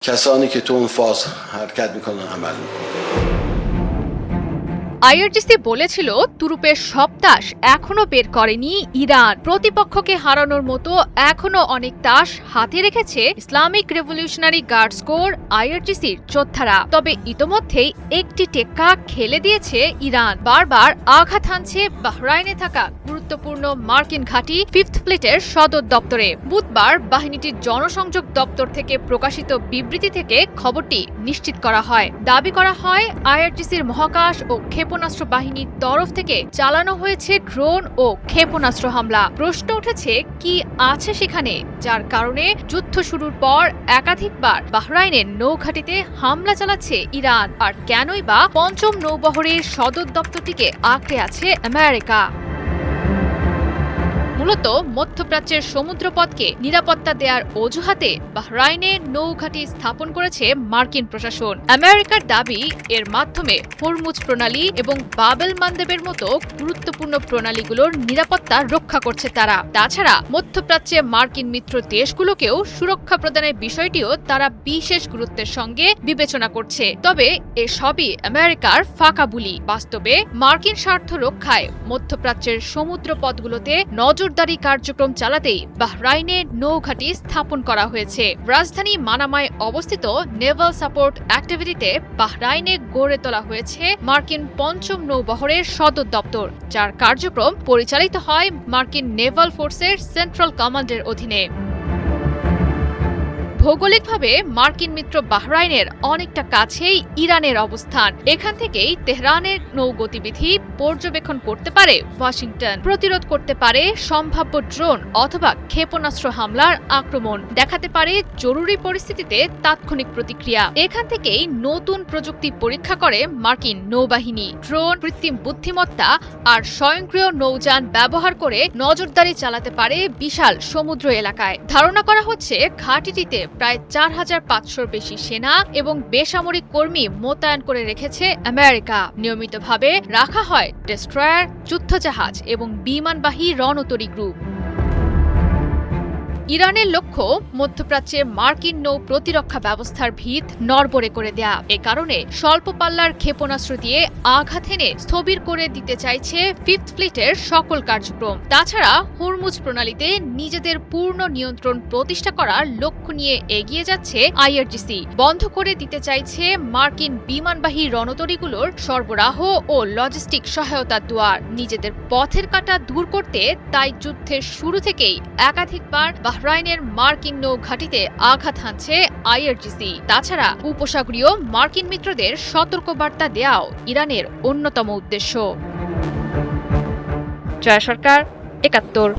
کسانی که تو اون فاز حرکت میکنن عمل میکنن IRGC বলেছিল তুরুপের সব তাস এখনো বের করেনি ইরান। প্রতিপক্ষকে হারানোর মতো এখনো অনেক তাস হাতে রেখেছে ইসলামিক রেভলিউশনারি গার্ডস কোর আইআরজিসির যোদ্ধারা। তবে ইতোমধ্যেই একটি টেক্কা খেলে দিয়েছে ইরান। বারবার আঘাত হানছে বাহরাইনে থাকা গুরুত্বপূর্ণ মার্কিন ঘাঁটি ফিফথ ফ্লিটের সদর দপ্তরে। বুধবার বাহিনীটির জনসংযোগ দপ্তর থেকে প্রকাশিত বিবৃতি থেকে খবরটি নিশ্চিত করা হয়। দাবি করা হয় আইআরজিসির মহাকাশ ও ক্ষেপণাস্ত্র বাহিনীর তরফ থেকে চালানো হয়েছে ড্রোন ও ক্ষেপণাস্ত্র হামলা। প্রশ্ন উঠেছে কি আছে সেখানে, যার কারণে যুদ্ধ শুরুর পর একাধিকবার বাহরাইনের নৌঘাঁটিতে হামলা চালাচ্ছে ইরান। আর কেনই বা পঞ্চম নৌবহরের সদর দপ্তরটিকে আঁকড়ে আছে আমেরিকা। মূলত মধ্যপ্রাচ্যের সমুদ্রপথকে নিরাপত্তা দেওয়ার অজুহাতে বাহরাইনে নৌঘাঁটি স্থাপন করেছে মার্কিন প্রশাসন। আমেরিকার দাবি, এর মাধ্যমে হরমুজ প্রণালী এবং বাবেল মান্দেবের মতো গুরুত্বপূর্ণ প্রণালীগুলোর নিরাপত্তা রক্ষা করছে তারা। তাছাড়া মধ্যপ্রাচ্যে মার্কিন মিত্র দেশগুলোকেও সুরক্ষা প্রদানের বিষয়টিও তারা বিশেষ গুরুত্বের সঙ্গে বিবেচনা করছে। তবে এসবই আমেরিকার ফাঁকা বুলি। বাস্তবে মার্কিন স্বার্থ রক্ষায় মধ্যপ্রাচ্যের সমুদ্র পথগুলোতে নজরদারি কার্যক্রম চালাতেই বাহরাইনে নৌঘাঁটি স্থাপন করা হয়েছে। রাজধানী মানামায় অবস্থিত নেভাল সাপোর্ট অ্যাক্টিভিটিতে বাহরাইনে গড়ে তোলা হয়েছে মার্কিন পঞ্চম নৌবহরের সদর দপ্তর, যার কার্যক্রম পরিচালিত হয় মার্কিন নেভাল ফোর্সের সেন্ট্রাল কমান্ডের অধীনে। ভৌগোলিকভাবে মার্কিন মিত্র বাহরাইনের অনেকটা কাছেই ইরানের অবস্থান। এখান থেকেই তেহরানের নৌগতিবিধি পর্যবেক্ষণ করতে পারে ওয়াশিংটন, প্রতিরোধ করতে পারে সম্ভাব্য ড্রোন অথবা ক্ষেপণাস্ত্র হামলার আক্রমণ, দেখাতে পারে জরুরি পরিস্থিতিতে তাৎক্ষণিক প্রতিক্রিয়া। এখান থেকেই নতুন প্রযুক্তি পরীক্ষা করে মার্কিন নৌবাহিনী। ড্রোন, কৃত্রিম বুদ্ধিমত্তা আর স্বয়ংক্রিয় নৌযান ব্যবহার করে নজরদারি চালাতে পারে বিশাল সমুদ্র এলাকায়। ধারণা করা হচ্ছে ঘাঁটিটিতে প্রায় ৪৫০০-র বেশি সেনা এবং বেসামরিক কর্মী মোতায়েন করে রেখেছে আমেরিকা। নিয়মিতভাবে রাখা হয় ডেস্ট্রয়ার, যুদ্ধজাহাজ এবং বিমানবাহী রণতরী গ্রুপ। ইরানের লক্ষ্য মধ্যপ্রাচ্যে মার্কিন নৌ প্রতিরক্ষা ব্যবস্থার ভিত নড়বড়ে করে দেয়া। এ কারণে স্বল্প পাল্লার ক্ষেপণাস্ত্র দিয়ে আঘাত এনে স্থবির করে দিতে চাইছে ফিফথ ফ্লিটের সকল কার্যক্রম। তাছাড়া হরমুজ প্রণালীতে নিজেদের পূর্ণ নিয়ন্ত্রণ প্রতিষ্ঠা করার লক্ষ্য নিয়ে এগিয়ে যাচ্ছে আইআরজিসি। বন্ধ করে দিতে চাইছে মার্কিন বিমানবাহী রণতরীগুলোর সরবরাহ ও লজিস্টিক সহায়তার দুয়ার। নিজেদের পথের কাঁটা দূর করতে তাই যুদ্ধের শুরু থেকেই একাধিকবার বাহরাইনের মার্কিন নৌ ঘাঁটিতে আঘাত হানছে আইআরজিসি। তাছাড়া উপসাগরীয় মার্কিন মিত্রদের সতর্কবার্তা দেওয়াও ইরানের অন্যতম উদ্দেশ্য। জয়া সরকার, ৭১।